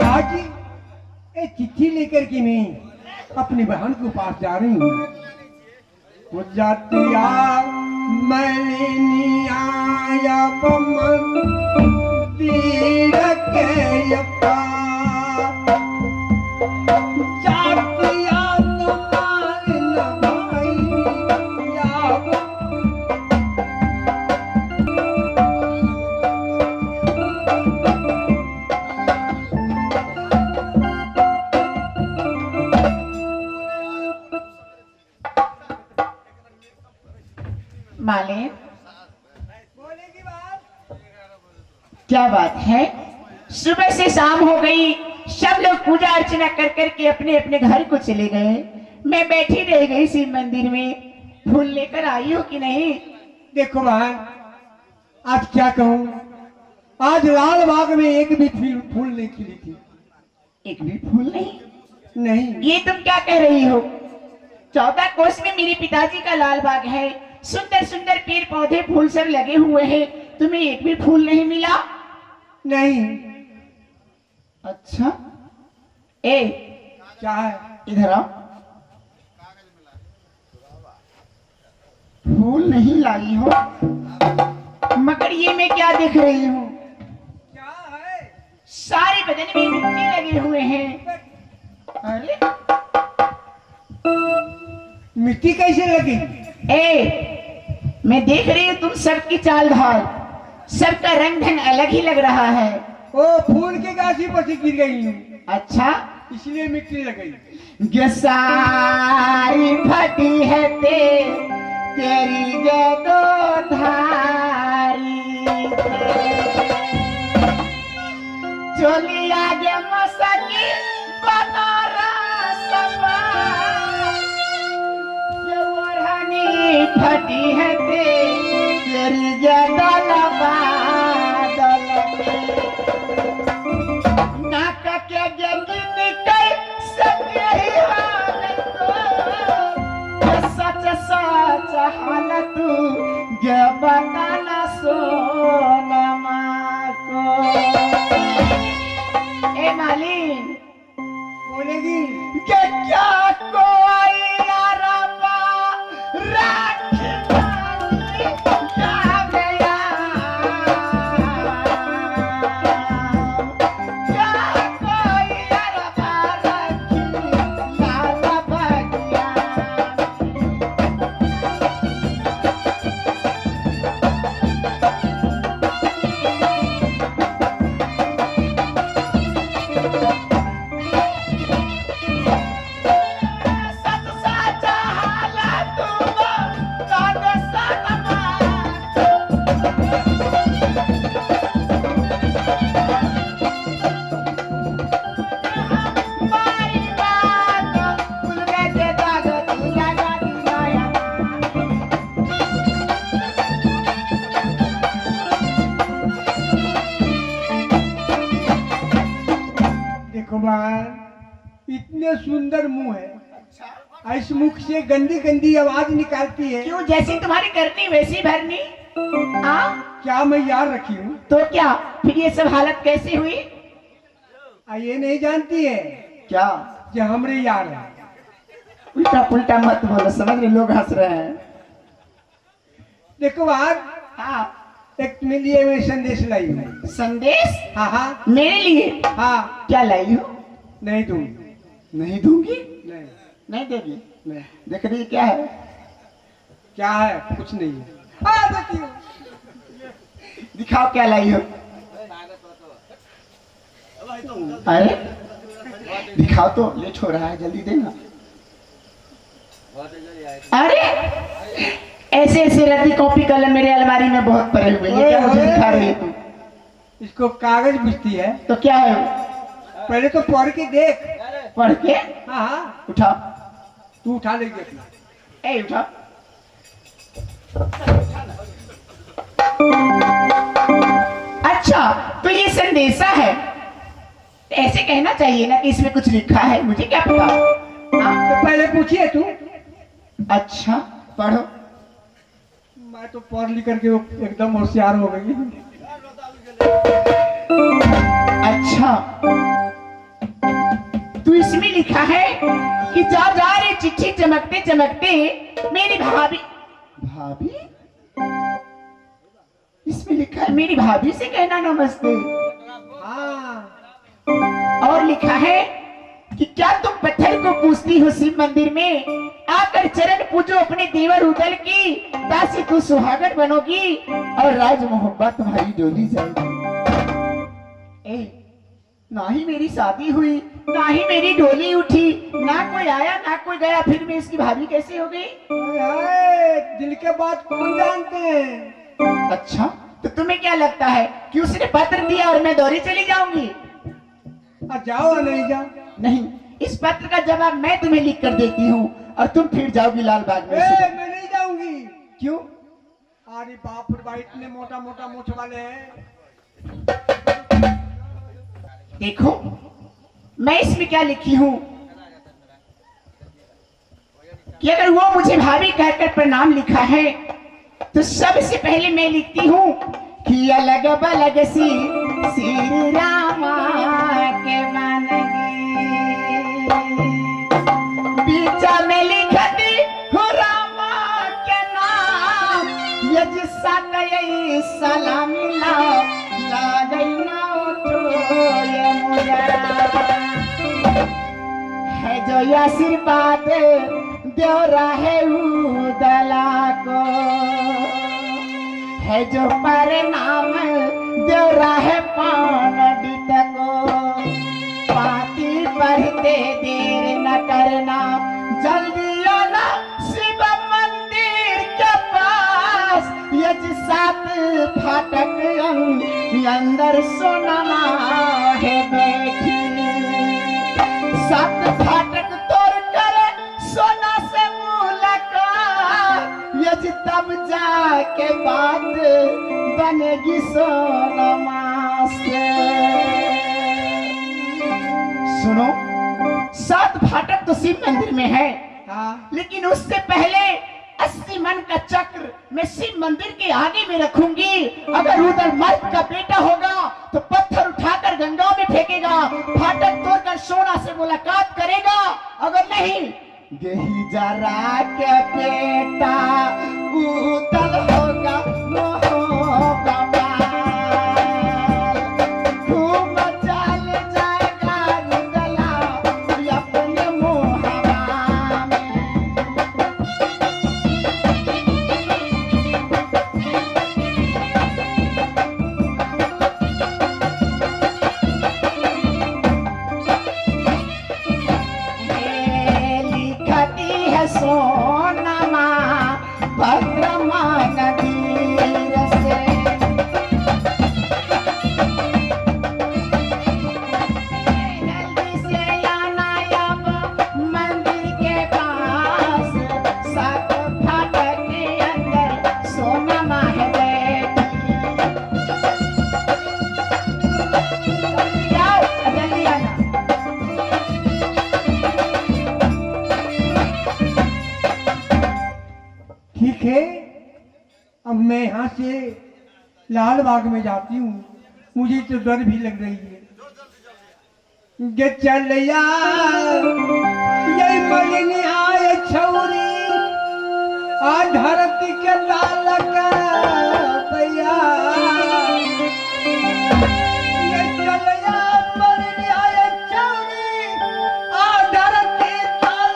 आज ये चिट्ठी लेकर के मैं अपनी बहन के पास जा रही हूँ। वो जातिया मैंने आया मंदिर के जातिया मालिन, क्या बात है? सुबह से शाम हो गई, सब लोग पूजा अर्चना कर करके अपने अपने घर को चले गए। मैं बैठी रह गई शिव मंदिर में। फूल लेकर आई हो कि नहीं? देखो बहन, आज क्या कहूँ, आज लाल बाग में एक भी फूल नहीं खिली थी। एक भी फूल नहीं? नहीं। ये तुम क्या कह रही हो? 14 कोस में मेरे पिताजी का लाल बाग है, सुंदर सुंदर पेड़ पौधे फूल सब लगे हुए हैं, तुम्हें एक भी फूल नहीं मिला? नहीं। अच्छा, ए क्या है? इधर आओ। फूल नहीं लाई हो, मगर ये मैं क्या देख रही हूँ? क्या है? सारे बदन में मिट्टी लगे हुए हैं। अरे मिट्टी कैसे लगी? मैं देख रही हूँ तुम सबकी चाल ढाल, सबका रंग ढंग अलग ही लग रहा है। ओ फूल के गाछी पर से गिर गई हूँ। अच्छा, इसलिए मिट्टी लग गई। सारी फटी है तेरी जदो धारी, चोली आगे मसकी फटी है तेरी जदल बादल, नाक के जगी निकल सके हाल तो, सच सच हाल तू जे बताना सोनमा को। ए मालिन, बोलेगी क्या कोई रबा इतने सुंदर मुंह है, इस मुख से गंदी गंदी आवाज निकालती है। क्यों? जैसी तुम्हारी करनी वैसी भरनी। क्या मैं यार रखी हूँ? तो क्या फिर ये सब हालत कैसी हुई? ये नहीं जानती है क्या जो हमरे यार है? उल्टा पुल्टा मत बोलो, समझ रहे, लोग हंस रहे हैं। देखो बाहर, हाँ, एक मेरे लिए मैं संदेश लाई हूँ। संदेश? हाँ हाँ, मेरे लिए? हाँ। क्या लाई हो? नहीं दूंगी। नहीं दूंगी? नहीं। नहीं देगी? नहीं। देख रही क्या है? क्या है? कुछ नहीं है। देखिए, दिखाओ क्या लाई हो। अरे दिखाओ तो, लेट हो रहा है, जल्दी देना। अरे ऐसे ऐसे रद्दी कॉपी कलम मेरे अलमारी में बहुत पड़े हुए हैं, क्या मुझे दिखा रही है तू? इसको कागज पूछती है। तो क्या है? पहले तो पढ़ के देख। पढ़ के? हाँ हाँ, उठा। तू उठा लेगी अपना। ए उठा। अच्छा, तो ये संदेशा है, ऐसे कहना चाहिए ना कि इसमें कुछ लिखा है, मुझे क्या पता। तो पहले पूछिए तू। अच्छा पढ़ो। मैं तो पढ़ लिख करके एकदम होशियार हो गई। लिखा है कि जा जा रे चिट्ठी चमकते चमकते मेरी भाभी। भाभी? इसमें लिखा है मेरी भाभी से कहना नमस्ते। हाँ। और लिखा है कि क्या तुम पत्थर को पूजती हो शिव मंदिर में, आकर चरण पूजो अपने देवर उदल की, दासी तू सुहागन बनोगी और राज मोहब्बत तुम्हारी डोली जाएगी। ए, ना ही मेरी शादी हुई, ना ही मेरी डोली उठी, ना कोई आया ना कोई गया, फिर मैं इसकी भाभी कैसे हो गई? दिल के बात कौन जानते हैं? अच्छा, तो तुम्हें क्या लगता है कि उसने पत्र दिया और मैं दौरी चली जाऊंगी? जाओ या नहीं जाओ? नहीं, इस पत्र का जवाब मैं तुम्हें लिख कर देती हूँ और तुम फिर जाओगी लाल बाग में। मैं नहीं जाऊंगी। क्यों? अरे बाप रे भाई, इतने मोटा मोटा मूछ वाले हैं। देखो मैं इसमें क्या लिखी हूँ कि अगर वो मुझे भाभी कहकर प्रणाम लिखा है तो सबसे पहले मैं लिखती हूँ कि अलग बलग सी श्री रामा के बीचा में लिखती हूँ रामा के नाम, ये जिसका गई सलामी ना लागई ना उठो ये मुजरा है जो आशीर्वाद दे रहे उदला को, है जो परिणाम दे रहे पंडित को, पाती पढ़ते देर न करना, जल्दी आना शिव मंदिर के पास, ये सात फाटक अंदर सोना है बैठी, सात फाटक तोड़ कर सोना से मुलाकात, ये तब जाके बात बनेगी सोनमा से। सुनो, सात फाटक तो शिव मंदिर में है, हाँ। लेकिन उससे पहले 80 मन का चक्र मैं शिव मंदिर के आगे में रखूंगी। अगर उधर मर्द का बेटा होगा तो पत्थर उठाकर गंगा में फेंकेगा, फाटक तोड़कर सोना से मुलाकात करेगा, अगर नहीं यही जरा के बेटा उदल होगा मोहब्बत, घूम चल जाएगा उदला अपने मोहब्बत में। सोनमा भद्रमा नदीर से जल्दी से आना अब मंदिर के पास, सात फाटक के अंदर सोनमा है बैठी, जाओ जल्दी आना। ठीक है, अब मैं यहाँ से लाल बाग में जाती हूँ, मुझे तो डर भी लग रही है। गे चलिया ये मलिनी आए छौरी आ धरती के लाल का भैया, ये चलिया मलिनी आए छौरी आ धरती लाल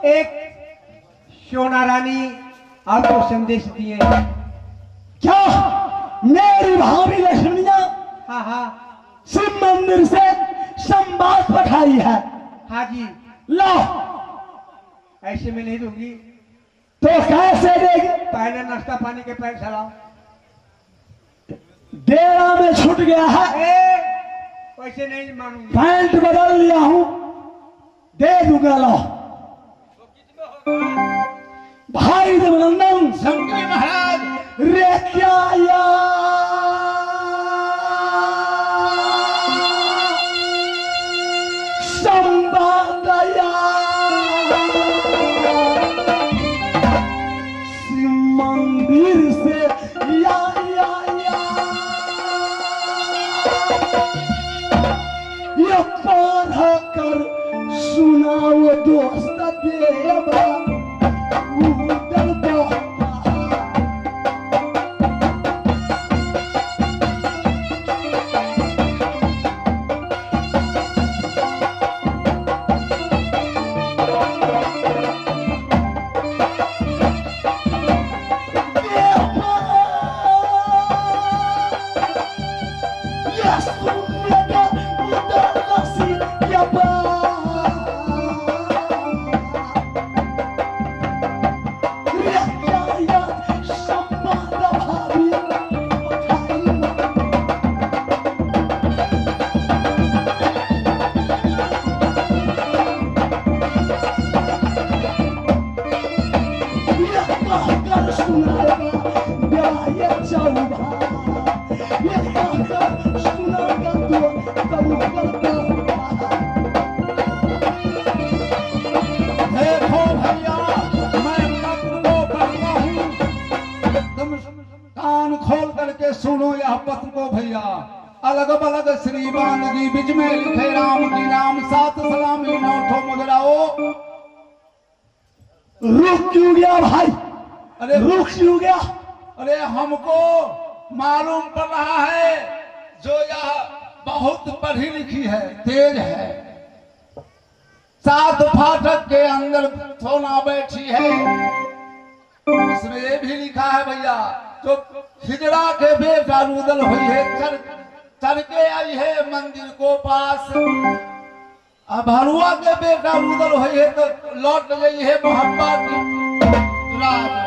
एक सोना रानी आपको संदेश दिए। क्या मेरी भाभी लक्ष्मिया हाँ हाँ शिव मंदिर से संवाद पठाई है? हाँ जी, लो, ऐसे में नहीं दूंगी। तो कैसे देगी? पहले नाश्ता पानी के पैसे लाओ। डेरा में छूट गया है, ए, वैसे नहीं मानूंगी। पैंट बदल लिया हूं, दे दूंगा। लो भाई देवनंदन शंकरी महाराज, रे क्या संवाद शिव मंदिर से या ये पढ़ कर सुनाओ दोस्त देवा उदल बहा। देखो भैया, मैं पत्र को पढ़ता हूँ, तुम कान खोल करके सुनो यह पत्र को भैया। अलग बलग श्रीमान जी बीच में लिखे राम की नाम, सात सलामी नौठो मुद्राओ। रुक क्यों गया भाई? अरे रुक क्यों गया? अरे हमको मालूम पड़ रहा है जो यह बहुत पढ़ी लिखी है, तेज है। सात फाटक के अंदर सोना बैठी है। इसमें ये भी लिखा है भैया, जो हिजड़ा के बेटा रुदल हुई है, चढ़ के आई है मंदिर को पास। अब हरुआ के बेटा रुदल हुई है तो लौट गई है मोहब्बा की रात।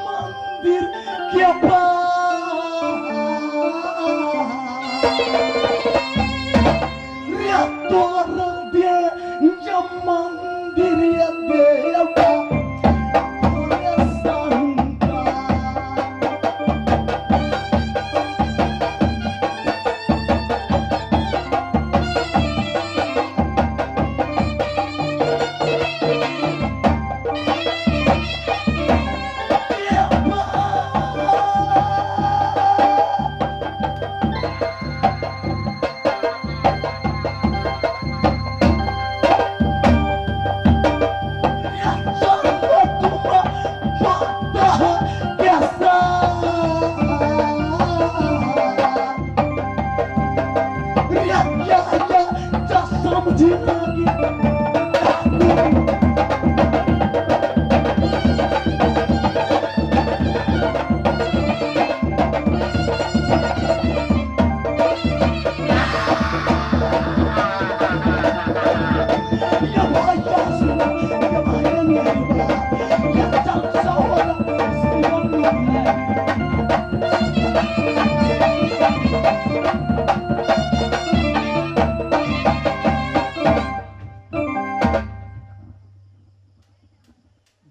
मंदिर के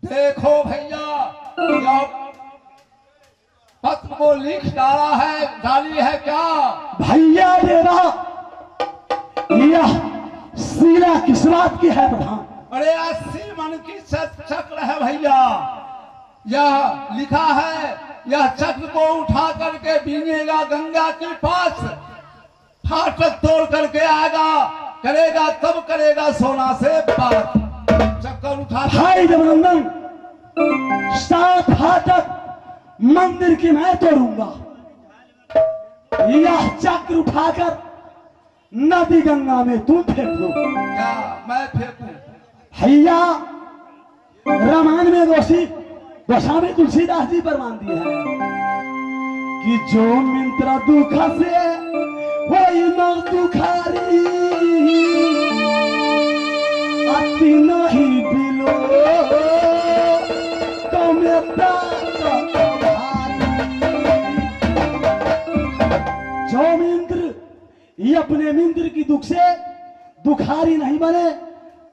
देखो भैया, यह पत्र को लिख डाला है, डाली है क्या? भैया मेरा यह सीला किस बात की है प्रधान? अरे 80 मन की चक्र है भैया। यह लिखा है, यह चक्र को उठा करके बीनेगा गंगा के पास, फाटक तोड़ करके आएगा, करेगा तब करेगा सोना से बात। चक्कर उठा भाई देवनंदन, 7 फाटक मंदिर की मैं तोड़ूंगा। यह चक्र उठाकर नदी गंगा में तुम फेंक दो। क्या मैं फेंकूं? भैया रामायण में गोस्वामी तुलसीदास जी फरमान दिए हैं कि जो मिंत्र दुख से वही न दुखारी, अति नहीं बिलो तो मेरा जो मिंत्र ये अपने मिंत्र की दुख से दुखारी नहीं बने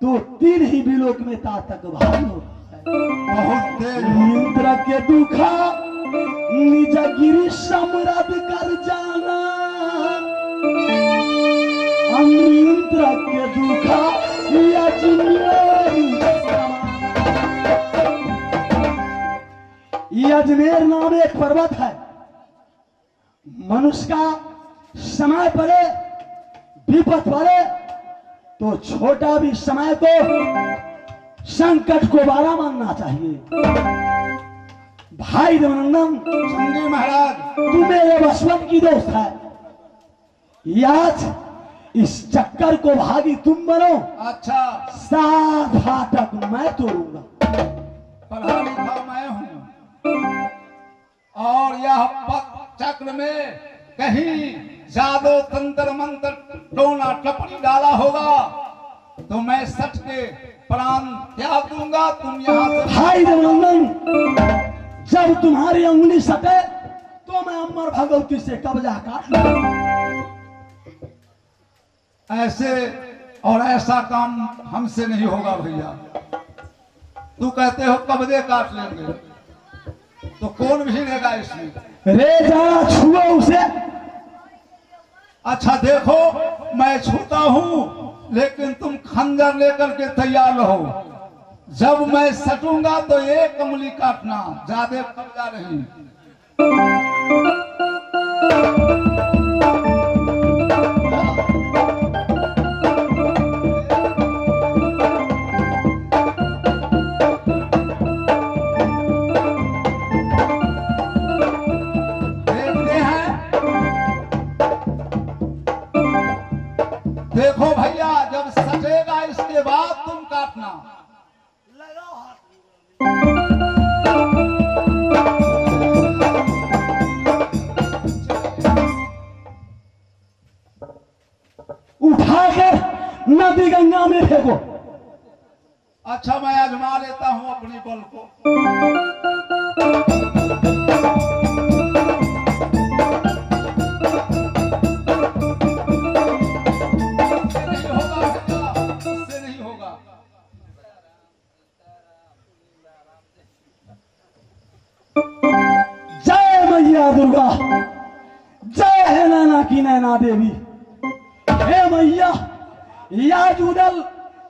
तो 3 ही बिलोक में तातक भारी होता है। बहुत तेज इंद्र के दुखा निज गिरी समरद कर जाना, इंद्र के दुखा अजमेर नाम एक पर्वत है। मनुष्य का समय पड़े विपद पड़े तो छोटा भी समय को संकट को बड़ा मानना चाहिए। भाई देवनंदन, संगी महाराज, तू मेरे बचपन की दोस्त है। आज इस चक्कर को भागी तुम बनो। अच्छा 7 फाटक मैं तोड़ूंगा। पढ़ा लिखा मैं हूँ और यह पद चक्र में कहीं जादू तंत्र मंत्र टोना टपड़ी डाला होगा तो मैं सच के प्राण त्याग दूंगा। तुम यहाँ से भाई देवनंदन, जब तुम्हारी उंगली सटे तो मैं अमर भगवती से कब्जा काट लूंगा। ऐसे और ऐसा काम हमसे नहीं होगा भैया। तू कहते हो कब्जे काट लेंगे तो कौन भी लेगा इसमें? रे जरा छुओ उसे। अच्छा देखो मैं छूता हूं लेकिन तुम खंजर लेकर के तैयार रहो। जब मैं सटूंगा तो 1 उंगली काटना, ज्यादा कब्जा नहीं। देखते हैं, देखो भैया जब सटेगा इसके बाद तुम काटना। उठाकर नदी गंगा में फेंको। अच्छा मैं आजमा लेता हूं अपनी बल को। इससे नहीं होगा भैया, इससे नहीं होगा। जय मैया दुर्गा, जय है नैना की नैना देवी। हे मैया, यह उदल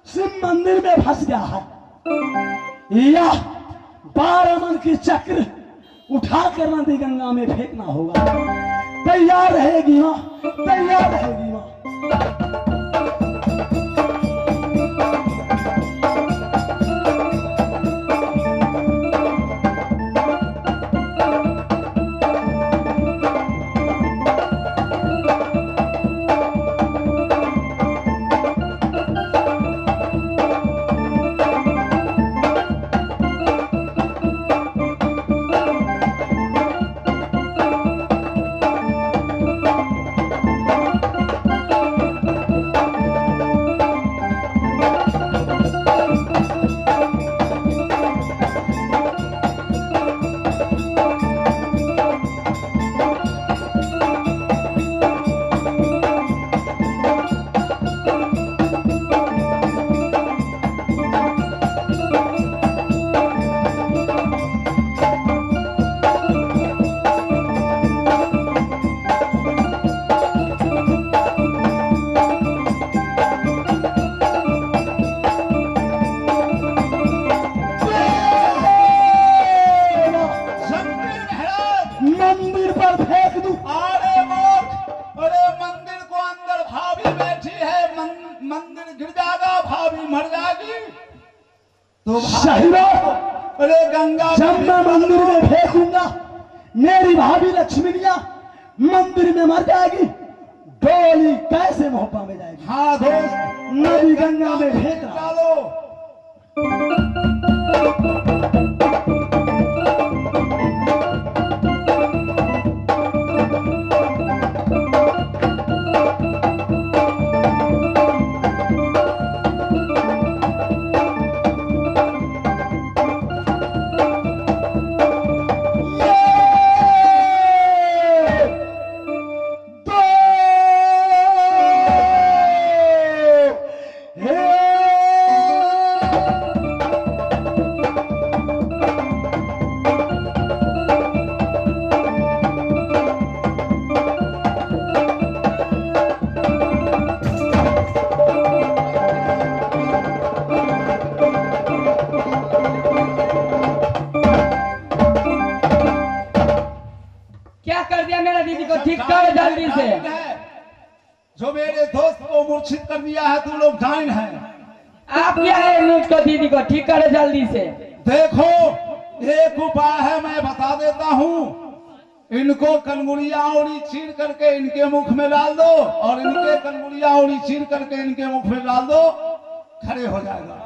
शिव मंदिर में फंस गया है। यह 12 मन की चक्र उठाकर नदी गंगा में फेंकना होगा। तैयार रहेगी मां, तैयार रहेगी मां। तो शहीदों, अरे गंगा जब मैं मंदिर में फेंकूंगा, मेरी भाभी लक्ष्मीनिया मंदिर में मर जाएगी, डोली कैसे मोहब्बा में जाएगी? हाँ दोस्त, नदी गंगा में फेंक रहा। डालो। क्या कर दिया मेरा दीदी को? ठीक कर जल्दी से। जो मेरे दोस्त को मूर्छित कर दिया है, तू लोग डाइन है। आप क्या है मुझको दीदी को ठीक करे जल्दी से। देखो, एक उपाय है, मैं बता देता हूँ। इनको कनगुड़िया औरी चीर करके इनके मुख में डाल दो, और इनके कनगुड़िया औरी चीर करके इनके मुख में डाल दो, खड़े हो जाएगा।